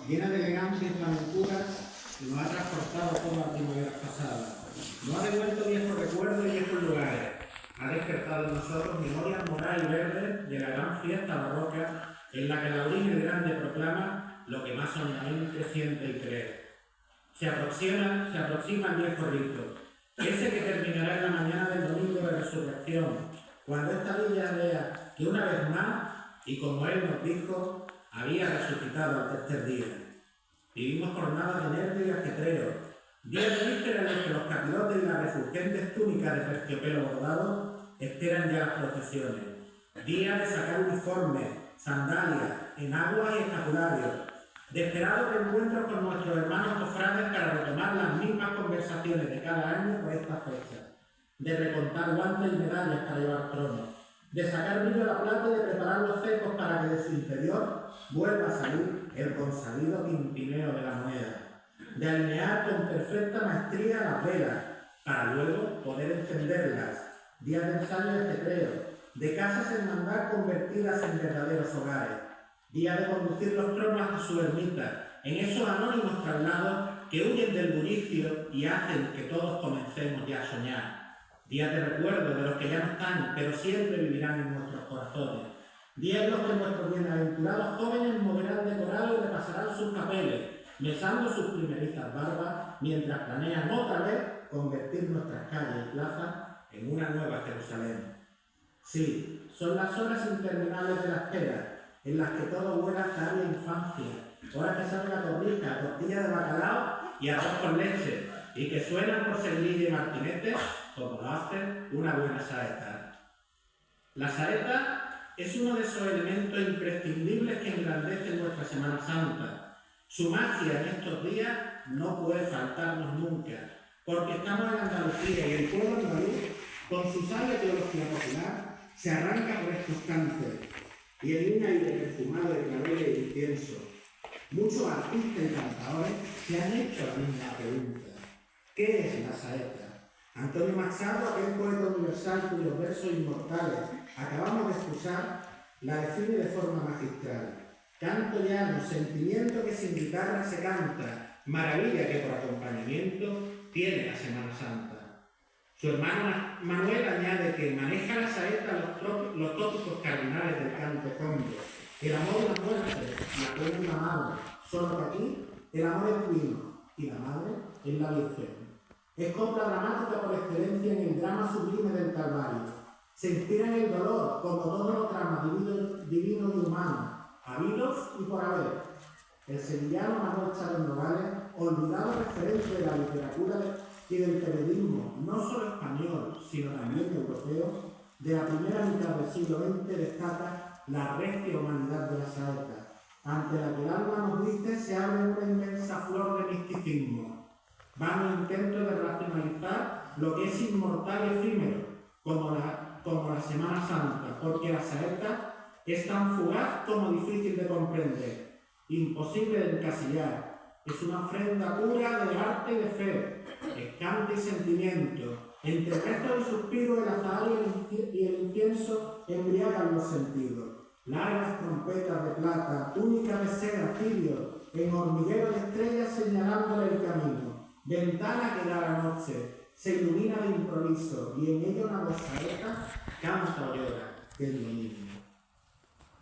llena de elegancia y flamencura, nos ha transportado todas las primaveras pasadas. Nos ha devuelto viejos recuerdos y viejos lugares. Ha despertado en nosotros memorias morales y verdes de la gran fiesta barroca en la que Laurino el Grande proclama lo que más hondamente siente y cree. Se aproxima el viejo rito, ese que terminará en la mañana del domingo de resurrección, cuando esta villa vea que una vez más, y como él nos dijo, había resucitado al tercer día. Vivimos jornadas de nervios y ajetreo, días de víspera en los que los capirotes y las refulgentes túnicas de terciopelo bordado esperan ya las procesiones, días de sacar uniformes, sandalias, enaguas y escapularios, de esperados reencuentros con nuestros hermanos cofrades para retomar las mismas conversaciones de cada año por esta fecha, de recontar guantes y medallas para llevar tronos, de sacar brillo a la plata y de preparar los cecos para que de su interior vuelva a salir el consabido pimpineo de la moneda, de alinear con perfecta maestría las velas, para luego poder encenderlas, días de ensayo y ajetreo, de casas en hermandad convertidas en verdaderos hogares, días de conducir los tronos hasta su ermita, en esos anónimos traslados que huyen del bullicio y hacen que todos comencemos ya a soñar. Días de recuerdo de los que ya no están, pero siempre vivirán en nuestros corazones. Días en los que nuestros bienaventurados jóvenes moverán decorado y repasarán sus papeles, mesando sus primerizas barbas, mientras planean otra vez convertir nuestras calles y plazas en una nueva Jerusalén. Sí, son las horas interminables de la espera, en las que todo vuela hasta la infancia, horas que sale la torrija, tortilla de bacalao y arroz con leche, y que suenan por Sevilla y Martinete como lo hace una buena saeta. La saeta es uno de esos elementos imprescindibles que engrandecen nuestra Semana Santa. Su magia en estos días no puede faltarnos nunca, porque estamos en Andalucía y el pueblo andaluz, con su sabia teología popular, se arranca por estos cantes y en un aire perfumado de claveles y incienso. Muchos artistas y cantadores se han hecho la misma pregunta: ¿qué es la saeta? Antonio Machado, aquel poeta universal cuyos versos inmortales acabamos de escuchar, la define de forma magistral. Canto llano, sentimiento que sin guitarra se canta, maravilla que por acompañamiento tiene la Semana Santa. Su hermano Manuel añade que maneja la saeta los tópicos cardinales del cante fondo: el amor y la muerte, la pena y la madre, solo que aquí el amor es divino y la madre es la Virgen. Es copla dramática por excelencia en el drama sublime del Calvario. Se inspira en el dolor, como todos los dramas divinos y humanos, habidos y por haber. El sevillano Manuel Chávez Nogales, olvidado referente de la literatura y del periodismo, no solo español, sino también europeo, de la primera mitad del siglo XX destaca la regia humanidad de la saeta, ante la que el alma nos dice se abre una inmensa flor de misticismo. Vano intento de racionalizar lo que es inmortal y efímero, como la Semana Santa, porque la saeta es tan fugaz como difícil de comprender, imposible de encasillar. Es una ofrenda pura de arte y de fe, es canto y sentimiento. Entre gestos y suspiros el azahar y el incienso embriagan los sentidos. Largas trompetas de plata, túnicas de seda, cirios, en hormiguero de estrellas señalándole el camino. Ventana que da la noche, se ilumina de improviso, y en ella una voz saeta canta o llora, que es lo mismo.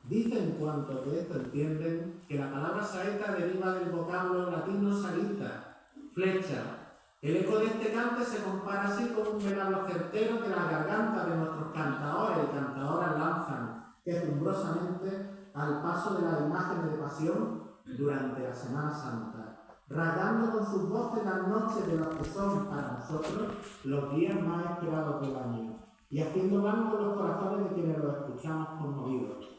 Dicen en cuanto que esto entienden que la palabra saeta deriva del vocablo latino saeta, flecha. El eco de este cante se compara así con un venablo certero que las gargantas de nuestros cantadores y cantadoras lanzan quejumbrosamente al paso de las imágenes de pasión durante la Semana Santa, rasgando con sus voces las noches de los que son para nosotros los días más esperados del año, y haciendo blanco los corazones de quienes los escuchamos conmovidos.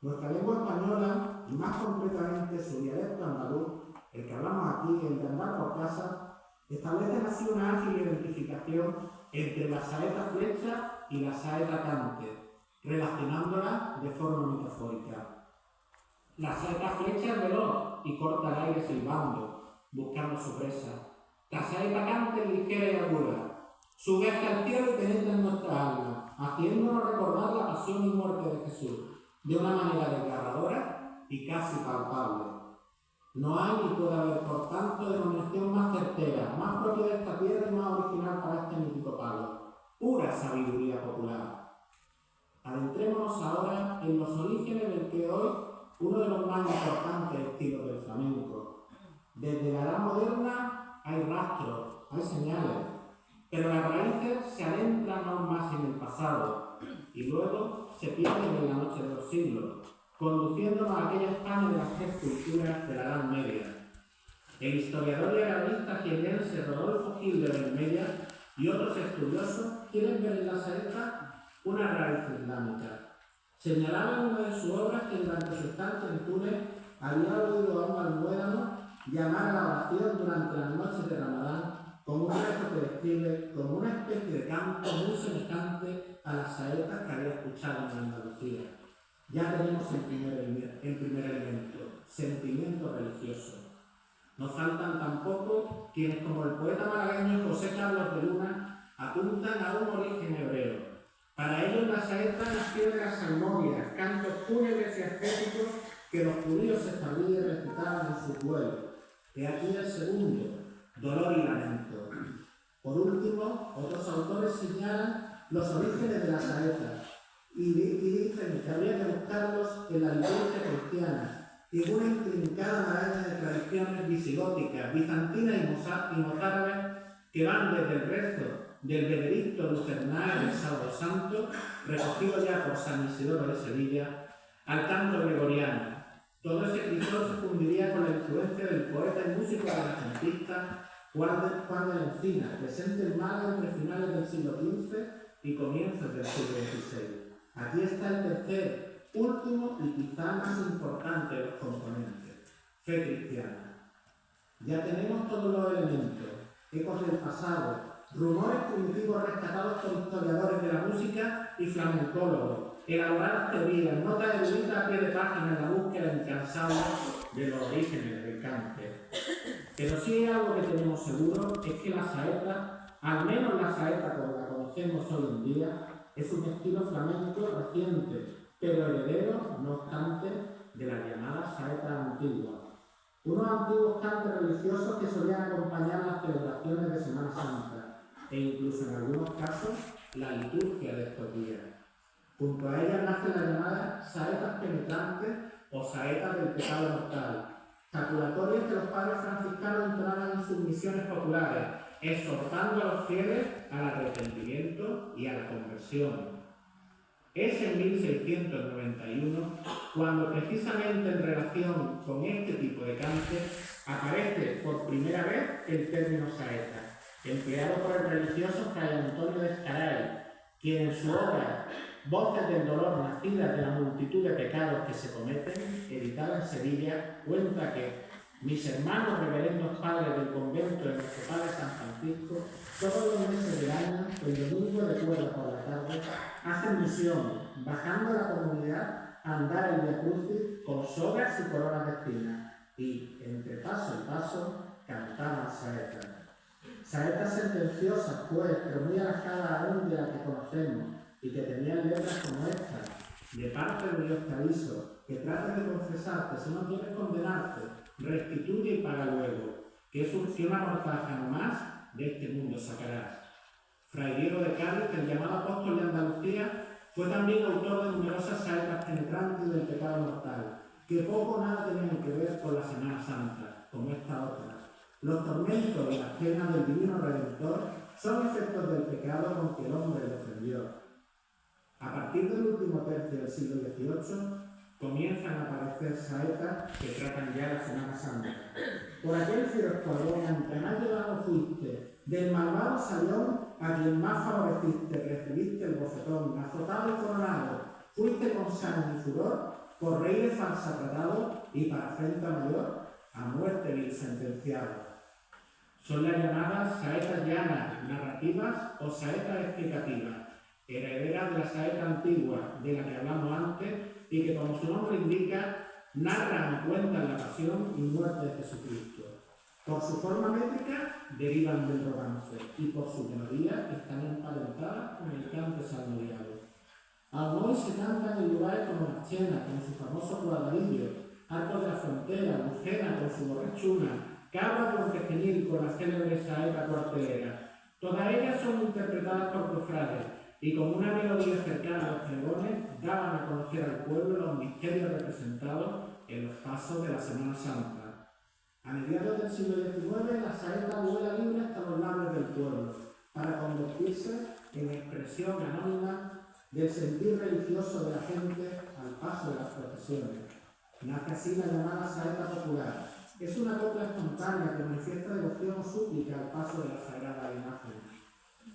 Nuestra lengua española, y más concretamente su dialecto andaluz, el que hablamos aquí, el de andar por casa, establecen así una ágil identificación entre la saeta flecha y la saeta cante, relacionándolas de forma metafórica. La saeta flecha es veloz y corta el aire silbando, buscando su presa. La saeta cante es ligera y aguda, sube hasta el cielo y penetra en nuestra alma, haciéndonos recordar la pasión y muerte de Jesús, de una manera desgarradora y casi palpable. No hay ni puede haber, por tanto, denominación más certera, más propia de esta tierra y más original para este mítico palo. Pura sabiduría popular. Adentrémonos ahora en los orígenes del que hoy uno de los más importantes estilos del flamenco. Desde la edad moderna hay rastros, hay señales, pero las raíces se adentran aún más en el pasado y luego se pierden en la noche de los siglos, conduciéndonos a aquella España de las tres culturas de la Edad Media. El historiador y analista jiennense Rodolfo Gil de Vermella y otros estudiosos quieren ver en la saeta una raíz islámica. Señalaba en una de sus obras que durante su estancia en Túnez había oído a un almuédano llamar a la oración durante las noches de Ramadán con un rezo que describe como una especie de canto muy semejante a las saetas que había escuchado en Andalucía. Ya tenemos el primer elemento, sentimiento religioso. No faltan tampoco quienes, como el poeta malagueño José Carlos de Luna, apuntan a un origen hebreo. Para ellos la saeta nació de las salmodias, cantos fúnebres y ascéticos que los judíos sefardíes recitaban en su pueblo. He aquí el segundo, dolor y lamento. Por último, otros autores señalan los orígenes de la saeta y dicen que habría que buscarlos en la liturgia cristiana y en una intrincada maraña de tradiciones visigóticas, bizantinas y mozárabes que van desde el rezo del Benedicto Lucernal del Sábado Santo, recogido ya por San Isidoro de Sevilla, al canto gregoriano. Todo ese crisol se fundiría con la influencia del poeta y músico renacentista Juan de la Encina, presente en Málaga entre finales del siglo XV y comienzos del siglo XVI. Aquí está el tercer, último y quizá más importante de los componentes, fe cristiana. Ya tenemos todos los elementos, ecos del pasado, rumores primitivos rescatados por historiadores de la música y flamencólogos, elaboradas teorías, notas eruditas a pie de página en la búsqueda incansable de los orígenes del cante. Pero sí hay algo que tenemos seguro, es que la saeta, al menos la saeta como la conocemos hoy en día, es un estilo flamenco reciente, pero heredero, no obstante, de la llamada saeta antigua. Unos antiguos cantes religiosos que solían acompañar las celebraciones de Semana Santa e incluso en algunos casos la liturgia de estos días. Junto a ellas nacen las llamadas saetas penetrantes o saetas del pecado mortal, jaculatorias que los padres franciscanos entonaban en sus misiones populares, exhortando a los fieles al arrepentimiento y a la conversión. Es en 1691 cuando precisamente en relación con este tipo de cante aparece por primera vez el término saeta, empleado por el religioso Fray Antonio de Escaray, quien en su obra Voces del dolor nacidas de la multitud de pecados que se cometen, editada en Sevilla, cuenta que mis hermanos reverendos padres del convento de nuestro Padre San Francisco, todos los meses del año, el domingo de cuerda por la tarde, hacen misión, bajando a la comunidad a andar el Via Crucis con sogas y coronas de espinas, y, entre paso y paso, cantaban saetas. Saetas sentenciosas, pues, pero muy alejadas aún de la que conocemos, y que tenían letras como esta: de parte de Dios te aviso, que trates de confesarte, si no quieres condenarte, restituye y paga luego, que es una mortaja nomás de este mundo sacarás. Fray Diego de Cádiz, el llamado apóstol de Andalucía, fue también autor de numerosas saetas penetrantes del pecado mortal, que poco o nada tenían que ver con la Semana Santa, como esta otra. Los tormentos y las penas del Divino Redentor son efectos del pecado con que el hombre le ofendió. A partir del último tercio del siglo XVIII, comienzan a aparecer saetas que tratan ya la Semana Santa. Por aquel fiero escuadrón, ante más llevado fuiste, del malvado Sayón, a quien más favoreciste, recibiste el bofetón, azotado y coronado, fuiste con sangre y furor, por rey de falsa tratado, y para afrenta mayor, a muerte vil sentenciado. Son las llamadas saetas llanas, narrativas o saetas explicativas, herederas de la saeta antigua de la que hablamos antes y que, como su nombre indica, narran y cuentan la pasión y muerte de Jesucristo. Por su forma métrica derivan del romance y por su melodía están emparentadas con el cante salmodiado. Aún hoy se cantan en lugares como Marchena, con su famoso cuadradillo, Arcos de la Frontera, Lucena con su borrachuna, Cabra por Tejenil con la célebre saeta cuartelera. Todas ellas son interpretadas por cofrades y con una melodía cercana a los pregones daban a conocer al pueblo los misterios representados en los pasos de la Semana Santa. A mediados del siglo XIX, la saeta vuela libre hasta los labios del pueblo, para convertirse en expresión anónima del sentir religioso de la gente al paso de las procesiones. Nace así la llamada saeta popular. Es una copla espontánea que manifiesta devoción o súplica al paso de la sagrada imagen.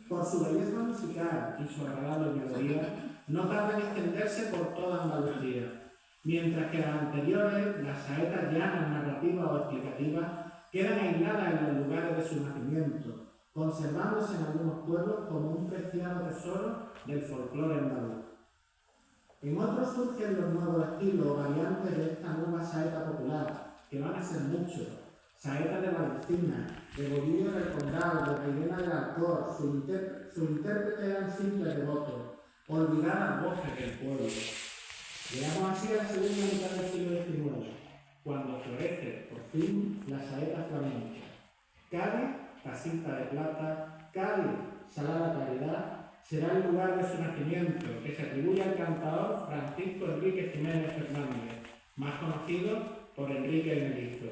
Por su belleza musical y su agradable melodía, no tarda en extenderse por toda Andalucía. Mientras que las anteriores, las saetas llanas, narrativas o explicativas, quedan aisladas en los lugares de su nacimiento, conservándose en algunos pueblos como un preciado tesoro del folclore andaluz. En otros surgen los nuevos estilos o variantes de esta nueva saeta popular, que van a ser muchos: saeta de Valencina, de Bolillo del Condal, de Mairena del Alcor. Su intérprete eran simples devotos, olvidadas voces del pueblo. Llegamos así a la segunda mitad del siglo XIX, cuando florece, por fin, la saeta flamenca. Cádiz, casita de plata, Cádiz, salada caridad, será el lugar de su nacimiento, que se atribuye al cantador Francisco Enrique Jiménez Fernández, más conocido por Enrique el Melizo.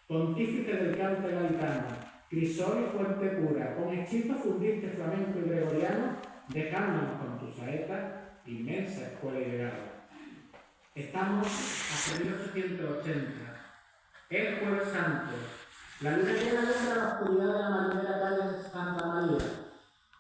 Pontífice del cante gaditano, crisol y fuente pura, con hechizo fundiste flamenco y gregoriano, dejándonos con tu saeta inmensa escuela y legado. Estamos hacia 1880. El Jueves Santo. La luna llena alumbra la oscuridad de la marinera calle de Santa María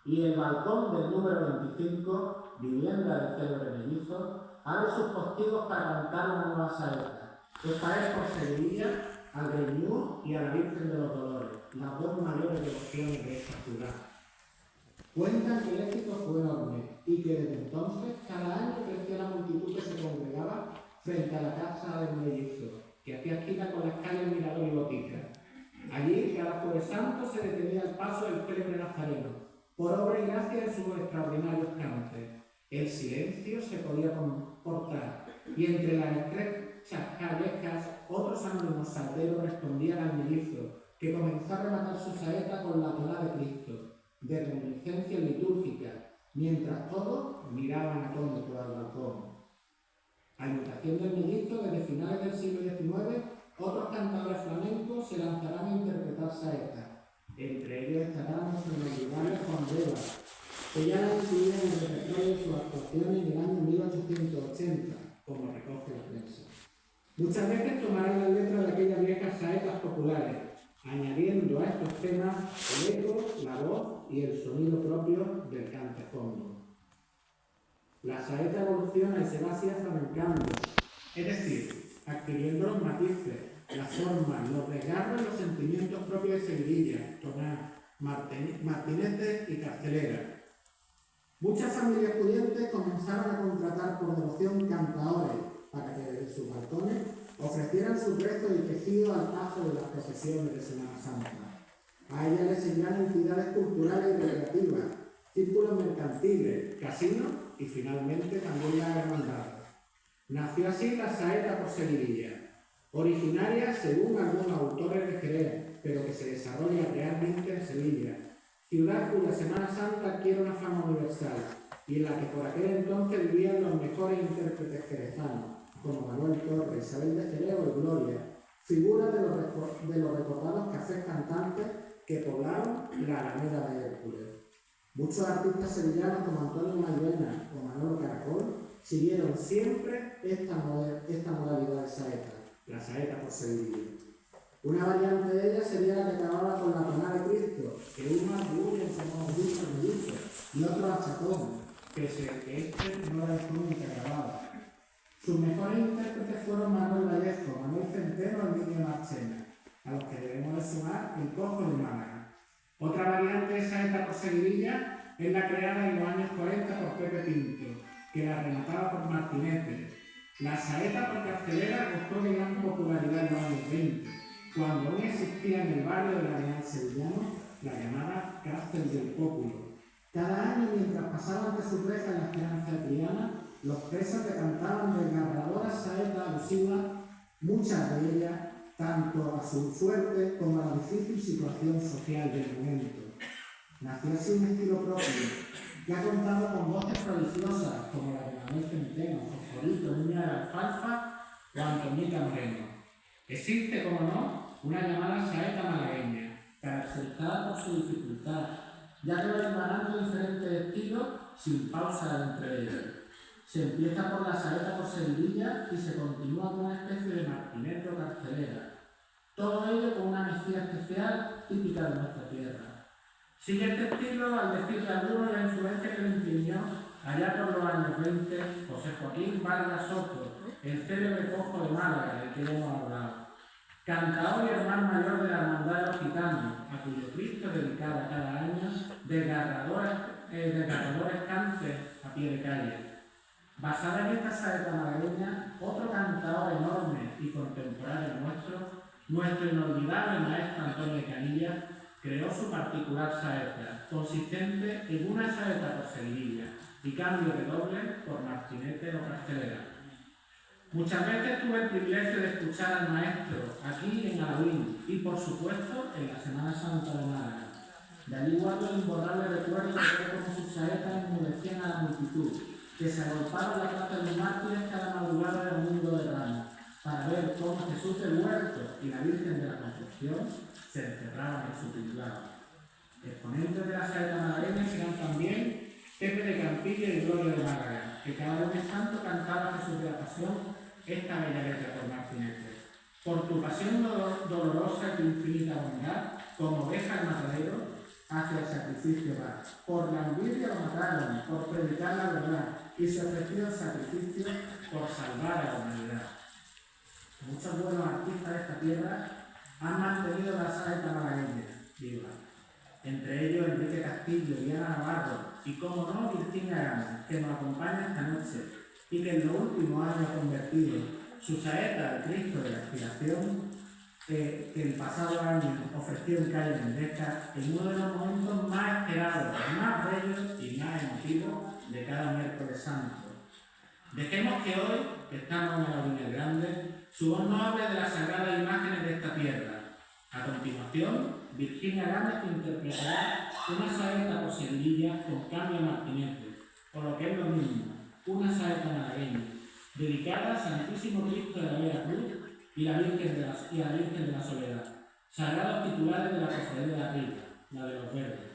y el balcón del número 25, vivienda del célebre Mellizo, abre sus postigos para cantar una nueva saeta. Esta es por Sevilla, al Reñú y a la Virgen de los Dolores, las dos mayores devociones de esta ciudad. Cuentan que el éxito fue enorme y que desde entonces cada año crecía la multitud que se congregaba frente a la casa del Mellizo, que hacía esquina con las calles Mirador y Botica. Allí, cada Jueves Santo, se detenía el paso del célebre Nazareno, por obra y gracia de sus extraordinarios cantes. El silencio se podía comportar, y entre las estrechas callejas otros anónimos salteros respondían al Mellizo, que comenzó a rematar su saeta con la tonada de Cristo, de reminiscencia litúrgica, mientras todos miraban atónitos al balcón. A imitación del Mellizo, desde finales del siglo XIX, otros cantadores flamencos se lanzarán a interpretar saetas. Entre ellos estarán nuestro inolvidable Juan Vega, que ya la incluía en el repertorio de sus actuaciones en el año 1880, como recoge la prensa. Muchas veces tomarán las letras de aquellas viejas saetas populares, añadiendo a estos temas el eco, la voz y el sonido propio del cante fondo. La saeta evoluciona y se va así flamencando, es decir, adquiriendo los matices, las formas, los desgarros y los sentimientos propios de Sevilla, tonal, martinete y carcelera. Muchas familias pudientes comenzaron a contratar por devoción cantadores para que desde sus balcones ofrecieran su rezo y tejido al paso de las procesiones de Semana Santa. A ellas les seguirán entidades culturales y recreativas, círculos mercantiles, casinos y finalmente también la hermandad. Nació así la saeta por Sevilla, originaria según algunos autores de Jerez, pero que se desarrolla realmente en Sevilla, ciudad cuya Semana Santa adquiere una fama universal y en la que por aquel entonces vivían los mejores intérpretes jerezanos, como Manuel Torres, Isabel de Jerez o Gloria, figuras de los recordados cafés cantantes que poblaron la Alameda de Hércules. Muchos artistas sevillanos como Antonio Mairena o Manolo Caracol siguieron siempre esta modalidad de saeta, la saeta por Sevilla. Una variante de ella sería la que acababa con la tonada de Cristo, que uno atribuye como dicho el Mellizo, y otro a Chacón, pese a que este no era el único que grababa. Sus mejores intérpretes fueron Manuel Vallejo, Manuel Centeno y Niño Marchena, a los que debemos de sumar el Cojo de Málaga. Otra variante de saeta por Sevilla es la creada en los años 40 por Pepe Pinto, que la remataba por Martinete. La saeta por carcelera gozó de gran popularidad en los años 20, cuando aún existía en el barrio del Arenal sevillano la llamada Cárcel del Pópulo. Cada año, mientras pasaban de sus rejas en la Esperanza de Triana, los presos que cantaban desgarradoras saetas alusivas muchas de ellas tanto a su suerte como a la difícil situación social del momento. Nació así un estilo propio que ha contado con voces prodigiosas como la de Manuel Centeno, Fosforito, Niña de la Alfalfa o Antonieta Moreno. Existe, como no, una llamada saeta malagueña, caracterizada por su dificultad, ya que va emanando diferentes estilos sin pausa entre ellos. Se empieza por la saeta por seguidilla y se continúa con una especie de martinete o carcelera. Todo ello con una mesía especial típica de nuestra tierra. Sigue este estilo, al decir de algunos, la influencia que le imprimió allá por los años 20 José Joaquín Vargas Soto, el célebre cojo de Málaga, del que ya hemos hablado. Cantador y hermano mayor de la Hermandad de los Gitanos, a cuyo Cristo dedicaba cada año desgarradores cantes a pie de calle. Basada en esta saeta malagueña, otro cantador enorme y contemporáneo nuestro inolvidable maestro Antonio Canilla, creó su particular saeta, consistente en una saeta por seguidilla y cambio de doble por martinete o carcelera. Muchas veces tuve el privilegio de escuchar al maestro aquí en Alauín y, por supuesto, en la Semana Santa de Málaga. De allí guardo el imborrable recuerdo de ver cómo sus saetas enmudecían a la multitud, que se agolparon en la plaza de los mártires cada madrugada del mundo de Ramos, para ver cómo Jesús del Huerto y la Virgen de la Concepción se encerraban en su tinglado. Exponentes de la saeta malagueña serán también Pepe de Campilla y Gloria de Málaga, que cada lunes santo cantaba Jesús de la Pasión esta bella letra por martinete. Por tu pasión dolorosa y tu infinita bondad, como oveja al matadero, hacia el sacrificio va. Por la envidia lo mataron, por predicar la verdad, y se ofreció el sacrificio por salvar a la humanidad. Muchos buenos artistas de esta tierra han mantenido la saeta malagueña viva. Entre ellos Enrique Castillo, Diana Navarro y, como no, Virginia Gama, que nos acompaña esta noche y que en los últimos años ha convertido su saeta al Cristo de la Expiración, que el pasado año ofreció en calle Mendeca, en uno de los momentos más esperados, más bellos y más emotivos de cada miércoles santo. Dejemos que hoy, que estamos en la Avenida Grande, su voz nos hable de las sagradas imágenes de esta tierra. A continuación, Virginia Gámez interpretará una saeta por seguidilla con cambio a martinete, o lo que es lo mismo, una saeta malagueña, dedicada al Santísimo Cristo de la Vera Cruz y a la Virgen de la Soledad, sagrados titulares de la Cofradía de Arriba, la de los Verdes.